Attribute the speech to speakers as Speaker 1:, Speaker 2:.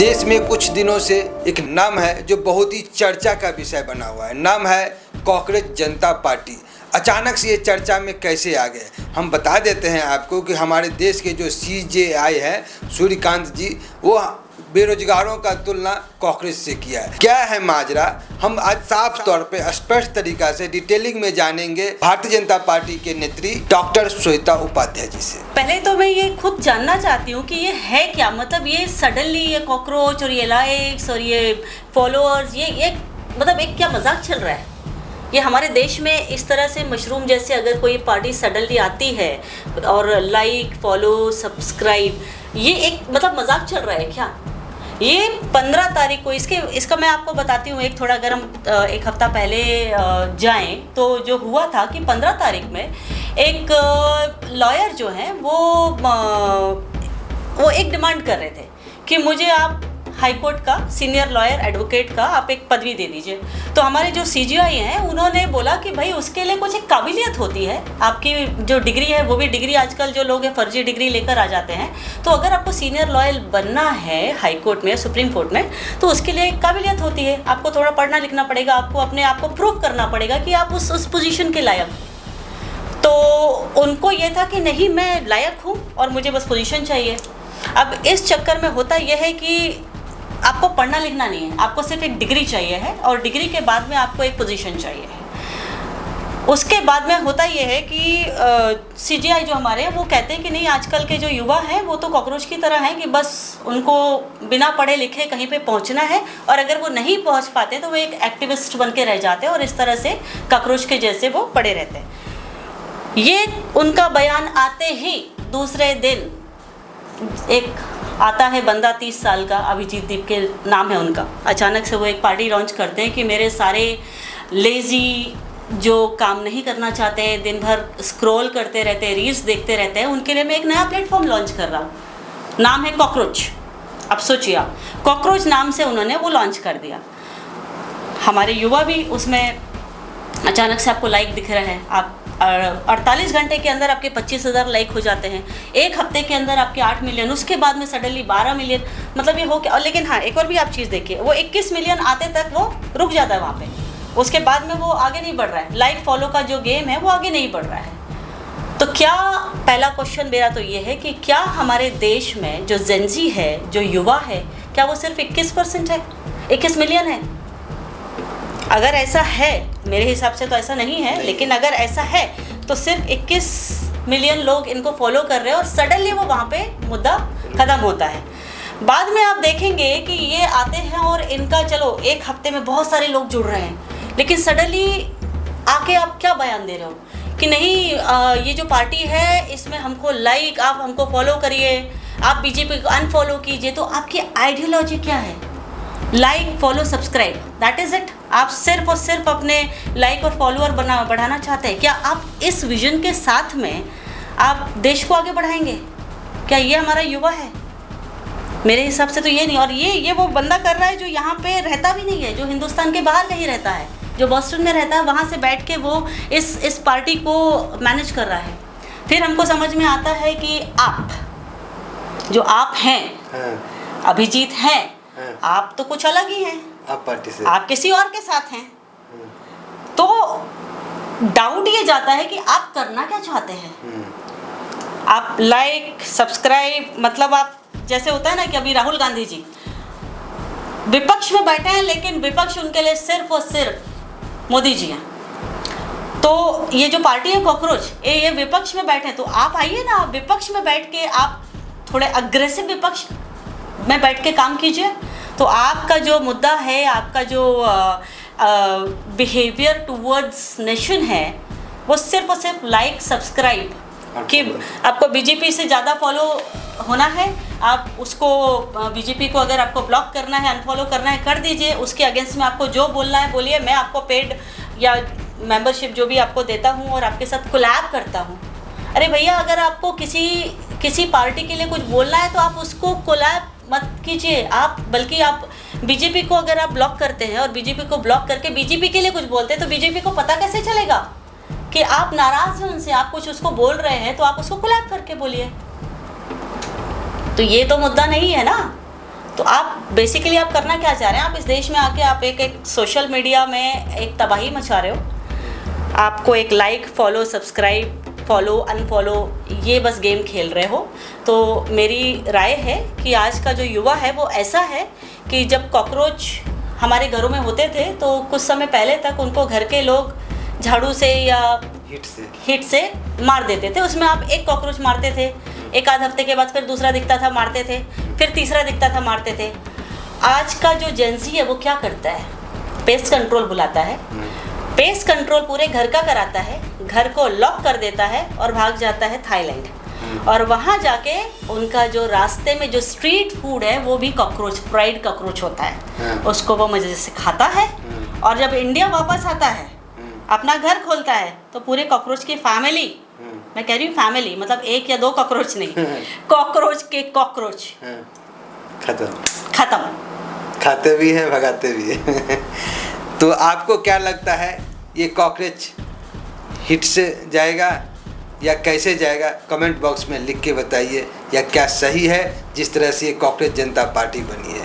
Speaker 1: देश में कुछ दिनों से एक नाम है जो बहुत ही चर्चा का विषय बना हुआ है। नाम है कांग्रेस जनता पार्टी। अचानक से ये चर्चा में कैसे आ गए, हम बता देते हैं आपको कि हमारे देश के जो CJI हैं सूर्यकांत जी, वो बेरोजगारों का तुलना कांग्रेस से किया है। क्या है माजरा, हम आज साफ तौर पे स्पष्ट तरीका से डिटेलिंग में जानेंगे भारतीय जनता पार्टी के नेत्री डॉक्टर श्वेता उपाध्याय जी से।
Speaker 2: पहले तो मैं ये खुद जानना चाहती हूँ कि ये है क्या, मतलब ये सडनली ये कॉकरोच और ये लाइक्स और ये फॉलोअर्स, ये मतलब एक क्या मजाक चल रहा है? ये हमारे देश में इस तरह से मशरूम जैसे अगर कोई पार्टी सडनली आती है और लाइक, फॉलो, सब्सक्राइब, ये एक मतलब मजाक चल रहा है क्या? ये 15 तारीख को इसका मैं आपको बताती हूँ। एक थोड़ा अगर हम एक हफ्ता पहले जाएं तो जो हुआ था कि 15 तारीख में एक लॉयर जो हैं वो एक डिमांड कर रहे थे कि मुझे आप हाई कोर्ट का सीनियर लॉयर एडवोकेट का आप एक पदवी दे दीजिए। तो हमारे जो CJI हैं उन्होंने बोला कि भाई उसके लिए कुछ एक काबिलियत होती है, आपकी जो डिग्री है वो भी डिग्री आजकल जो लोग हैं फर्जी डिग्री लेकर आ जाते हैं। तो अगर आपको सीनियर लॉयर बनना है हाई कोर्ट में, सुप्रीम कोर्ट में, तो उसके लिए एक काबिलियत होती है, आपको थोड़ा पढ़ना लिखना पड़ेगा, आपको अपने आप को प्रूव करना पड़ेगा कि आप उस पोजीशन के लायक। तो उनको ये था कि नहीं, मैं लायक हूँ और मुझे बस पोजीशन चाहिए। अब इस चक्कर में होता यह है कि आपको पढ़ना लिखना नहीं है, आपको सिर्फ एक डिग्री चाहिए है और डिग्री के बाद में आपको एक पोजीशन चाहिए है। उसके बाद में होता यह है कि CJI जो हमारे हैं वो कहते हैं कि नहीं, आजकल के जो युवा हैं वो तो कॉकरोच की तरह हैं कि बस उनको बिना पढ़े लिखे कहीं पे पहुंचना है और अगर वो नहीं पहुंच पाते तो वो एक एक्टिविस्ट बन के रह जाते हैं और इस तरह से कॉकरोच के जैसे वो पड़े रहते हैं। ये उनका बयान आते ही दूसरे दिन एक आता है बंदा 30 साल का, अभिजीत दीप के नाम है उनका। अचानक से वो एक पार्टी लॉन्च करते हैं कि मेरे सारे लेज़ी जो काम नहीं करना चाहते, दिन भर स्क्रॉल करते रहते हैं, रील्स देखते रहते हैं, उनके लिए मैं एक नया प्लेटफॉर्म लॉन्च कर रहा हूँ। नाम है कॉकरोच। अब सोचिए आप, कॉकरोच नाम से उन्होंने वो लॉन्च कर दिया। हमारे युवा भी उसमें अचानक से आपको लाइक दिख रहा है, आप 48 घंटे के अंदर आपके 25,000 लाइक हो जाते हैं, एक हफ्ते के अंदर आपके 8 मिलियन, उसके बाद में सडनली 12 मिलियन, मतलब ये हो के। और लेकिन हाँ, एक और भी आप चीज़ देखिए, वो 21 मिलियन आते तक वो रुक जाता है वहाँ पे, उसके बाद में वो आगे नहीं बढ़ रहा है। लाइक फॉलो का जो गेम है वो आगे नहीं बढ़ रहा है। तो क्या, पहला क्वेश्चन मेरा तो ये है कि क्या हमारे देश में जो जेनजी है, जो युवा है, क्या वो सिर्फ 21% है, 21 मिलियन है? अगर ऐसा है, मेरे हिसाब से तो ऐसा नहीं है, लेकिन अगर ऐसा है तो सिर्फ 21 मिलियन लोग इनको फॉलो कर रहे हैं और सडनली वो वहाँ पे मुद्दा ख़त्म होता है। बाद में आप देखेंगे कि ये आते हैं और इनका चलो एक हफ्ते में बहुत सारे लोग जुड़ रहे हैं, लेकिन सडनली आके आप क्या बयान दे रहे हो कि नहीं, ये जो पार्टी है इसमें हमको लाइक, आप हमको फॉलो करिए, आप BJP को अनफॉलो कीजिए। तो आपकी आइडियोलॉजी क्या है? Like, follow, subscribe, that is it. आप सिर्फ और सिर्फ अपने लाइक और फॉलोअर बढ़ाना चाहते हैं। क्या आप इस विजन के साथ में आप देश को आगे बढ़ाएंगे? क्या ये हमारा युवा है? मेरे हिसाब से तो ये नहीं। और ये वो बंदा कर रहा है जो यहाँ पे रहता भी नहीं है, जो हिंदुस्तान के बाहर कहीं रहता है, जो बॉस्टन में रहता है, वहाँ से बैठ के वो इस पार्टी को मैनेज कर रहा है। फिर हमको समझ में आता है कि आप हैं, अभिजीत हैं, आप तो कुछ अलग ही हैं,
Speaker 1: आप पार्टी से, आप
Speaker 2: किसी और के साथ हैं। तो डाउट ये जाता है कि आप करना क्या चाहते हैं? आप लाइक, सब्सक्राइब, मतलब आप जैसे होता है ना कि अभी राहुल गांधी जी विपक्ष में बैठे हैं, लेकिन विपक्ष उनके लिए सिर्फ और सिर्फ मोदी जी हैं। तो ये जो पार्टी है कॉकरोच, ये विपक्ष में बैठे हैं, तो आप आइए ना, विपक्ष में बैठ के आप थोड़े अग्रेसिव विपक्ष में बैठ के काम कीजिए। तो आपका जो मुद्दा है, आपका जो बिहेवियर टुवर्ड्स नेशन है, वो सिर्फ और सिर्फ लाइक, सब्सक्राइब, कि आपको BJP से ज़्यादा फॉलो होना है, आप उसको BJP को अगर आपको ब्लॉक करना है, अनफॉलो करना है, कर दीजिए। उसके अगेंस्ट में आपको जो बोलना है बोलिए, मैं आपको पेड या मेंबरशिप जो भी आपको देता हूँ और आपके साथ कोलैब करता हूँ। अरे भैया, अगर आपको किसी पार्टी के लिए कुछ बोलना है तो आप उसको कोलैब मत कीजिए। आप बल्कि आप BJP को अगर आप ब्लॉक करते हैं और BJP को ब्लॉक करके BJP के लिए कुछ बोलते हैं, तो BJP को पता कैसे चलेगा कि आप नाराज़ हैं उनसे, आप कुछ उसको बोल रहे हैं, तो आप उसको कोलैब करके बोलिए। तो ये तो मुद्दा नहीं है ना। तो तो आप बेसिकली आप करना क्या चाह रहे हैं? आप इस देश में आके आप एक सोशल मीडिया में एक तबाही मचा रहे हो। आपको एक like, follow, subscribe, follow, unfollow, ये बस गेम खेल रहे हो। तो मेरी राय है कि आज का जो युवा है वो ऐसा है कि जब कॉकरोच हमारे घरों में होते थे तो कुछ समय पहले तक उनको घर के लोग झाड़ू से या हिट से मार देते थे। उसमें आप एक कॉकरोच मारते थे, एक आध हफ्ते के बाद फिर दूसरा दिखता था, मारते थे, फिर तीसरा दिखता था, मारते थे। आज का जो जेंजी है वो क्या करता है? पेस्ट कंट्रोल बुलाता है, पेस्ट कंट्रोल पूरे घर का कराता है, घर को लॉक कर देता है और भाग जाता है थाईलैंड। और वहाँ जाके उनका जो रास्ते में जो स्ट्रीट फूड है वो भी कॉकरोच, फ्राइड कॉकरोच होता है, उसको वो मजे से खाता है। और जब इंडिया वापस आता है, अपना घर खोलता है, तो पूरे कॉकरोच की फैमिली, मैं कह रही हूँ फैमिली, मतलब एक या दो कॉकरोच नहीं, कॉकरोच के कॉकरोच खत्म।
Speaker 1: खाते भी हैं, भगाते भी हैं। तो आपको क्या लगता है, ये कॉकरोच हिट से जाएगा या कैसे जाएगा? कमेंट बॉक्स में लिख के बताइए, या क्या सही है जिस तरह से ये कॉकरोच जनता पार्टी बनी है।